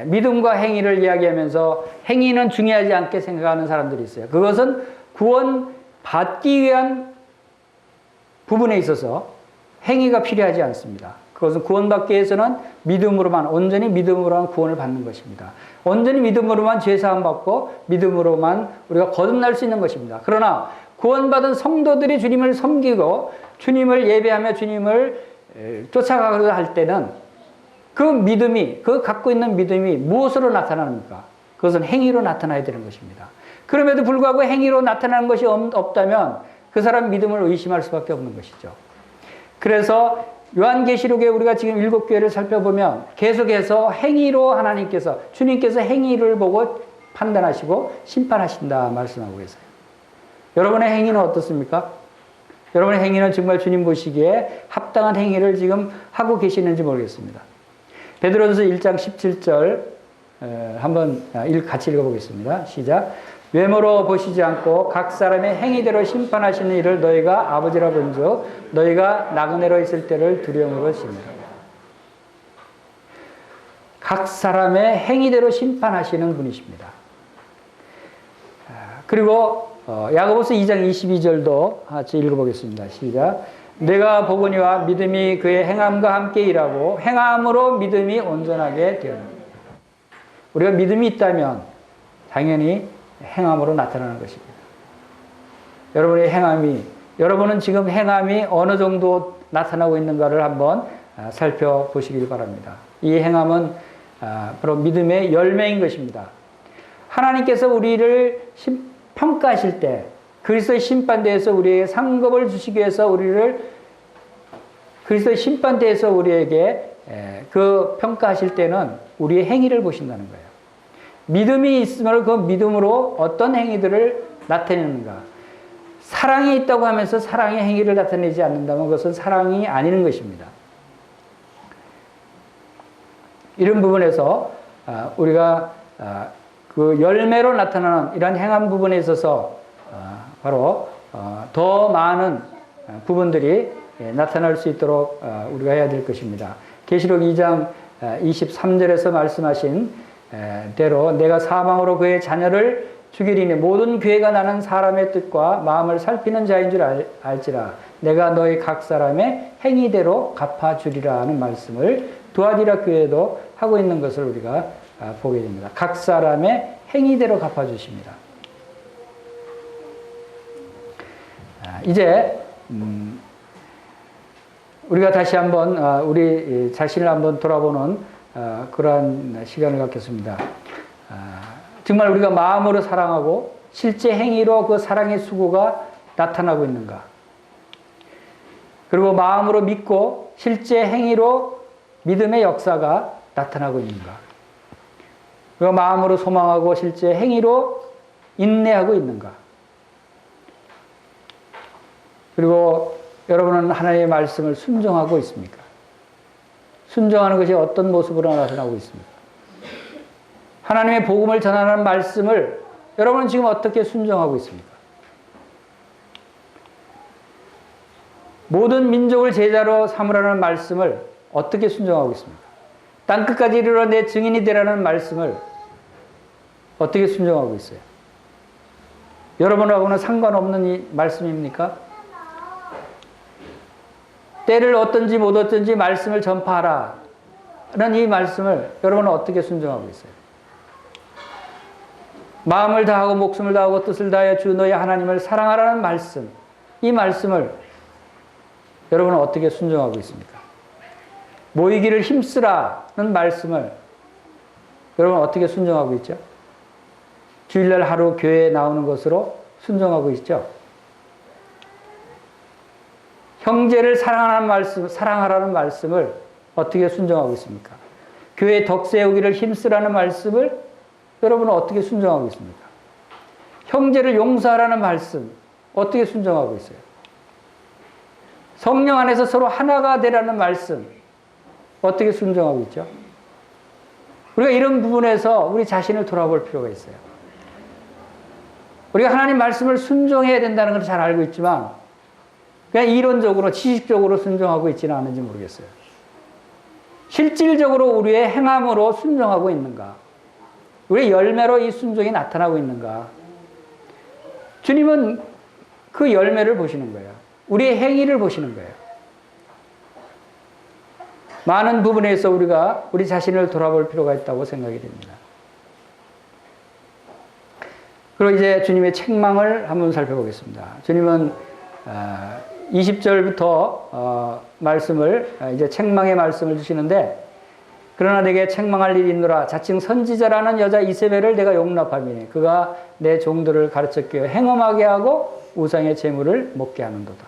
믿음과 행위를 이야기하면서 행위는 중요하지 않게 생각하는 사람들이 있어요. 그것은 구원 받기 위한 부분에 있어서 행위가 필요하지 않습니다. 그것은 구원받기 위해서는 믿음으로만, 온전히 믿음으로만 구원을 받는 것입니다. 온전히 믿음으로만 죄사함 받고 믿음으로만 우리가 거듭날 수 있는 것입니다. 그러나 구원받은 성도들이 주님을 섬기고 주님을 예배하며 주님을 쫓아가고자 할 때는 그 믿음이, 그 갖고 있는 믿음이 무엇으로 나타납니까? 그것은 행위로 나타나야 되는 것입니다. 그럼에도 불구하고 행위로 나타나는 것이 없다면 그 사람 믿음을 의심할 수밖에 없는 것이죠. 그래서 요한계시록에 우리가 지금 7교회를 살펴보면 계속해서 행위로 하나님께서, 주님께서 행위를 보고 판단하시고 심판하신다 말씀하고 계세요. 여러분의 행위는 어떻습니까? 여러분의 행위는 정말 주님 보시기에 합당한 행위를 지금 하고 계시는지 모르겠습니다. 베드로전서 1장 17절 한번 같이 읽어보겠습니다. 시작. 외모로 보시지 않고 각 사람의 행위대로 심판하시는 일을 너희가 아버지라 본즉 너희가 나그네로 있을 때를 두려움으로 심으라. 각 사람의 행위대로 심판하시는 분이십니다. 그리고 야고보서 2장 22절도 같이 읽어보겠습니다. 시작. 내가 보거니와 믿음이 그의 행함과 함께 일하고 행함으로 믿음이 온전하게 되었느니라. 우리가 믿음이 있다면 당연히 행함으로 나타나는 것입니다. 여러분의 행함이, 여러분은 지금 행함이 어느 정도 나타나고 있는가를 한번 살펴보시길 바랍니다. 이 행함은 바로 믿음의 열매인 것입니다. 하나님께서 우리를 평가하실 때 그리스도의 심판대에서 우리에게 상급을 주시기 위해서 그리스도의 심판대에서 우리에게 그 평가하실 때는 우리의 행위를 보신다는 거예요. 믿음이 있으면 그 믿음으로 어떤 행위들을 나타내는가. 사랑이 있다고 하면서 사랑의 행위를 나타내지 않는다면 그것은 사랑이 아닌 것입니다. 이런 부분에서 우리가 그 열매로 나타나는 이런 행함 부분에 있어서 바로 더 많은 부분들이 나타날 수 있도록 우리가 해야 될 것입니다. 계시록 2장 23절에서 말씀하신 대로 내가 사망으로 그의 자녀를 죽이리니 모든 교회가 나는 사람의 뜻과 마음을 살피는 자인 줄 알지라. 내가 너희 각 사람의 행위대로 갚아주리라 하는 말씀을 두아디라 교회도 하고 있는 것을 우리가 보게 됩니다. 각 사람의 행위대로 갚아주십니다. 이제 우리가 다시 한번 우리 자신을 한번 돌아보는 그러한 시간을 갖겠습니다. 정말 우리가 마음으로 사랑하고 실제 행위로 그 사랑의 수고가 나타나고 있는가? 그리고 마음으로 믿고 실제 행위로 믿음의 역사가 나타나고 있는가? 그리고 마음으로 소망하고 실제 행위로 인내하고 있는가? 그리고 여러분은 하나님의 말씀을 순종하고 있습니까? 순종하는 것이 어떤 모습으로 나타나고 있습니까? 하나님의 복음을 전하는 말씀을 여러분은 지금 어떻게 순종하고 있습니까? 모든 민족을 제자로 삼으라는 말씀을 어떻게 순종하고 있습니까? 땅끝까지 이르러 내 증인이 되라는 말씀을 어떻게 순종하고 있어요? 여러분하고는 상관없는 이 말씀입니까? 때를 어떤지 못 어떤지 말씀을 전파하라는 이 말씀을 여러분은 어떻게 순종하고 있어요? 마음을 다하고 목숨을 다하고 뜻을 다하여 주 너희 하나님을 사랑하라는 말씀, 이 말씀을 여러분은 어떻게 순종하고 있습니까? 모이기를 힘쓰라는 말씀을 여러분은 어떻게 순종하고 있죠? 주일날 하루 교회에 나오는 것으로 순종하고 있죠? 형제를 사랑하라는 말씀, 사랑하라는 말씀을 어떻게 순종하고 있습니까? 교회 덕 세우기를 힘쓰라는 말씀을 여러분은 어떻게 순종하고 있습니까? 형제를 용서하라는 말씀 어떻게 순종하고 있어요? 성령 안에서 서로 하나가 되라는 말씀 어떻게 순종하고 있죠? 우리가 이런 부분에서 우리 자신을 돌아볼 필요가 있어요. 우리가 하나님 말씀을 순종해야 된다는 걸 잘 알고 있지만 그냥 이론적으로 지식적으로 순종하고 있지는 않은지 모르겠어요. 실질적으로 우리의 행함으로 순종하고 있는가? 우리의 열매로 이 순종이 나타나고 있는가? 주님은 그 열매를 보시는 거예요. 우리의 행위를 보시는 거예요. 많은 부분에서 우리가 우리 자신을 돌아볼 필요가 있다고 생각이 됩니다. 그리고 이제 주님의 책망을 한번 살펴보겠습니다. 주님은 20절부터 말씀을 이제 책망의 말씀을 주시는데 그러나 내게 책망할 일이 있노라 자칭 선지자라는 여자 이세벨을 내가 용납하미니 그가 내 종들을 가르쳐 끼워 행엄하게 하고 우상의 제물을 먹게 하는도다.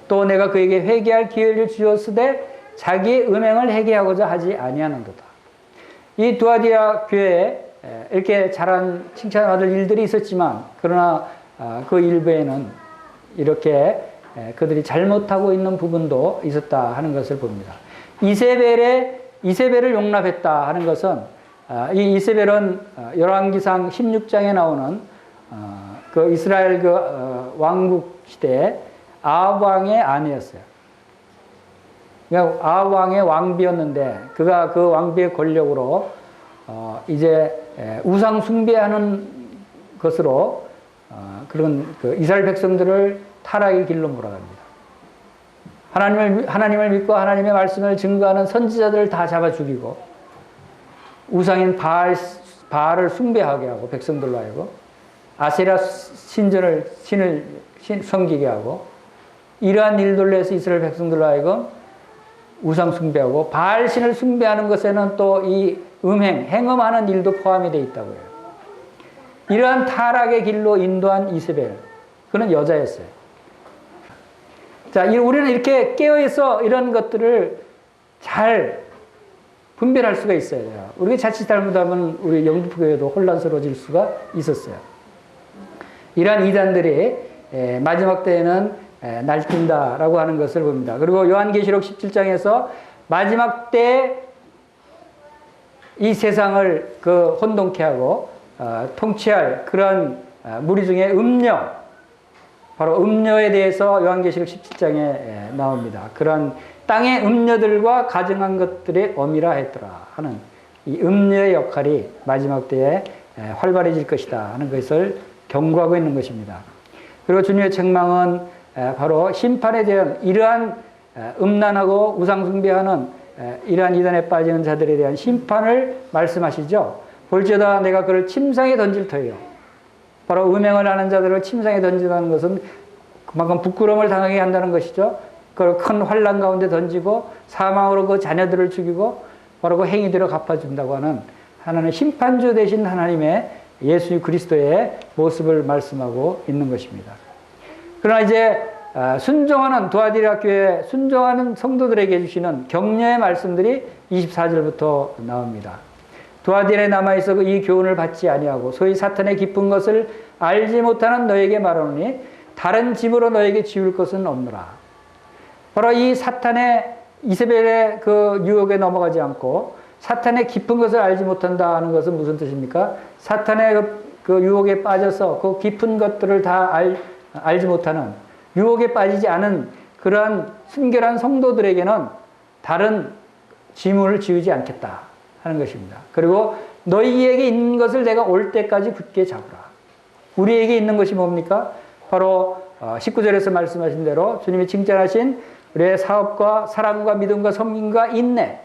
또 내가 그에게 회개할 기회를 주었으되 자기의 음행을 회개하고자 하지 아니하는도다. 이 두아디아 교회에 이렇게 잘한 칭찬받을 일들이 있었지만 그러나 그 일부에는 이렇게 그들이 잘못하고 있는 부분도 있었다 하는 것을 봅니다. 이세벨을 용납했다 하는 것은 이 이세벨은 열왕기상 16장에 나오는 그 이스라엘 그 왕국 시대에 아합 왕의 아내였어요. 그러니까 아합 왕의 왕비였는데 그가 그 왕비의 권력으로 이제 우상 숭배하는 것으로 그런 그 이스라엘 백성들을 타락의 길로 몰아갑니다. 하나님을 믿고 하나님의 말씀을 증거하는 선지자들을 다 잡아 죽이고 우상인 바알을 숭배하게 하고 백성들로 하여금 아세라 신을 섬기게 하고 이러한 일들로 해서 이스라엘 백성들로 하여금 우상 숭배하고 바알 신을 숭배하는 것에는 또 이 행음하는 일도 포함이 되어 있다고 해요. 이러한 타락의 길로 인도한 이세벨, 그는 여자였어요. 자, 우리는 이렇게 깨어있어 이런 것들을 잘 분별할 수가 있어야 돼요. 우리가 자칫 잘못하면 우리 영등포교회도 혼란스러워질 수가 있었어요. 이러한 이단들이 마지막 때에는 날뛴다라고 하는 것을 봅니다. 그리고 요한계시록 17장에서 마지막 때 이 세상을 그 혼돈케 하고 통치할 그런 무리 중에 음녀, 바로 음녀에 대해서 요한계시록 17장에 나옵니다. 그런 땅의 음녀들과 가증한 것들의 어미라 했더라 하는 이 음녀의 역할이 마지막 때에 활발해질 것이다 하는 것을 경고하고 있는 것입니다. 그리고 주님의 책망은 바로 심판에 대한 이러한 음란하고 우상숭배하는 이러한 이단에 빠지는 자들에 대한 심판을 말씀하시죠. 볼지어다 내가 그를 침상에 던질 터이요. 바로 음행을 하는 자들을 침상에 던진다는 것은 그만큼 부끄러움을 당하게 한다는 것이죠. 그걸 큰 환난 가운데 던지고 사망으로 그 자녀들을 죽이고 바로 그 행위대로 갚아준다고 하는 하나는 심판주 되신 하나님의 예수 그리스도의 모습을 말씀하고 있는 것입니다. 그러나 이제 순종하는 두아디라 교회 순종하는 성도들에게 해주시는 격려의 말씀들이 24절부터 나옵니다. 두아디라에 남아있어 이 교훈을 받지 아니하고 소위 사탄의 깊은 것을 알지 못하는 너에게 말하노니 다른 짐으로 너에게 지울 것은 없노라. 바로 이 사탄의 이세벨의 그 유혹에 넘어가지 않고 사탄의 깊은 것을 알지 못한다는 것은 무슨 뜻입니까? 사탄의 그 유혹에 빠져서 그 깊은 것들을 다 알지 못하는 유혹에 빠지지 않은 그러한 순결한 성도들에게는 다른 지문을 지우지 않겠다 하는 것입니다. 그리고 너희에게 있는 것을 내가 올 때까지 굳게 잡으라. 우리에게 있는 것이 뭡니까? 바로 19절에서 말씀하신 대로 주님이 칭찬하신 우리의 사업과 사랑과 믿음과 섬김과 인내,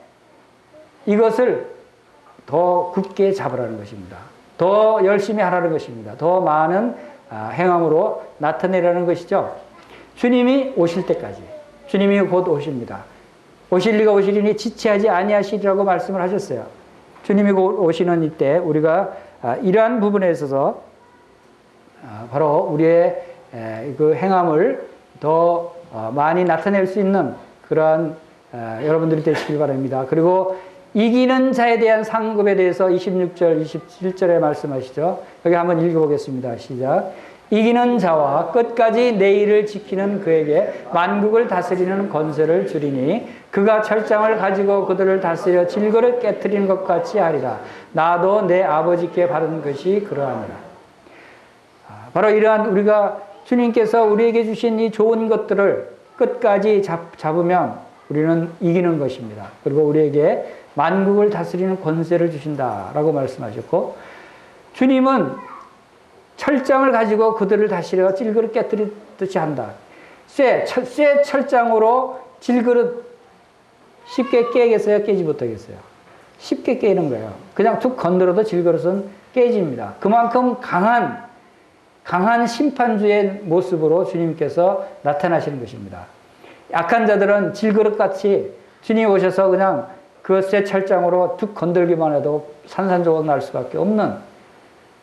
이것을 더 굳게 잡으라는 것입니다. 더 열심히 하라는 것입니다. 더 많은 행함으로 나타내라는 것이죠. 주님이 오실 때까지, 주님이 곧 오십니다. 오실 리가 오시리니 지체하지 아니하시리라고 말씀을 하셨어요. 주님이 곧 오시는 이때 우리가 이러한 부분에 있어서 바로 우리의 그 행함을 더 많이 나타낼 수 있는 그러한 여러분들이 되시길 바랍니다. 그리고 이기는 자에 대한 상급에 대해서 26절, 27절에 말씀하시죠. 여기 한번 읽어보겠습니다. 시작. 이기는 자와 끝까지 내 일을 지키는 그에게 만국을 다스리는 권세를 주리니 그가 철장을 가지고 그들을 다스려 질그릇 깨트리는 것 같이 하리라. 나도 내 아버지께 받은 것이 그러하니라. 바로 이러한 우리가 주님께서 우리에게 주신 이 좋은 것들을 끝까지 잡으면 우리는 이기는 것입니다. 그리고 우리에게 만국을 다스리는 권세를 주신다라고 말씀하셨고, 주님은 철장을 가지고 그들을 다스려 질그릇 깨뜨리듯이 한다. 쇠 철장으로 질그릇 쉽게 깨겠어요? 깨지 못하겠어요? 쉽게 깨는 거예요. 그냥 툭 건드려도 질그릇은 깨집니다. 그만큼 강한 심판주의 모습으로 주님께서 나타나시는 것입니다. 약한 자들은 질그릇같이 주님이 오셔서 그냥 그 쇠 철장으로 툭 건들기만 해도 산산조각 날 수밖에 없는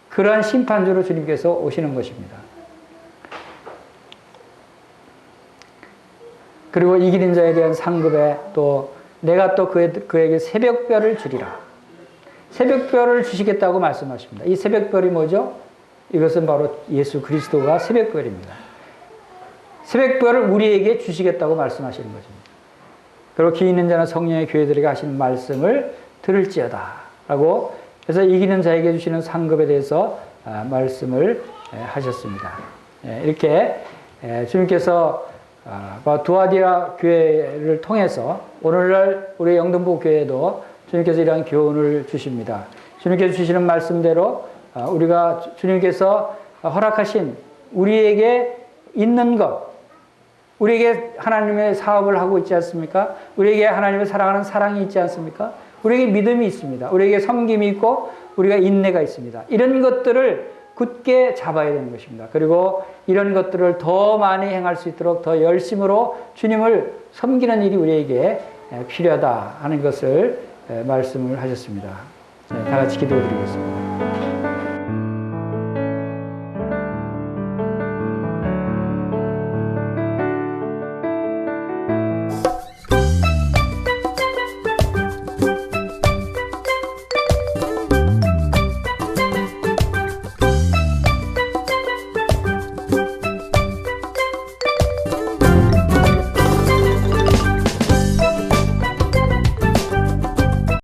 그러한 심판주로 주님께서 오시는 것입니다. 그리고 이기는 자에 대한 상급에 또 내가 또 그에게 새벽별을 주리라. 새벽별을 주시겠다고 말씀하십니다. 이 새벽별이 뭐죠? 이것은 바로 예수 그리스도가 새벽별입니다. 새벽별을 우리에게 주시겠다고 말씀하시는 것입니다. 그리고 기 있는 자는 성령의 교회들에게 하시는 말씀을 들을지어다 라고 그래서 이기는 자에게 주시는 상급에 대해서 말씀을 하셨습니다. 이렇게 주님께서 두아디아 교회를 통해서 오늘날 우리 영등포 교회도 주님께서 이러한 교훈을 주십니다. 주님께서 주시는 말씀대로 우리가 주님께서 허락하신 우리에게 있는 것, 우리에게 하나님의 사업을 하고 있지 않습니까? 우리에게 하나님을 사랑하는 사랑이 있지 않습니까? 우리에게 믿음이 있습니다. 우리에게 섬김이 있고 우리가 인내가 있습니다. 이런 것들을 굳게 잡아야 되는 것입니다. 그리고 이런 것들을 더 많이 행할 수 있도록 더 열심으로 주님을 섬기는 일이 우리에게 필요하다 하는 것을 말씀을 하셨습니다. 다 같이 기도드리겠습니다.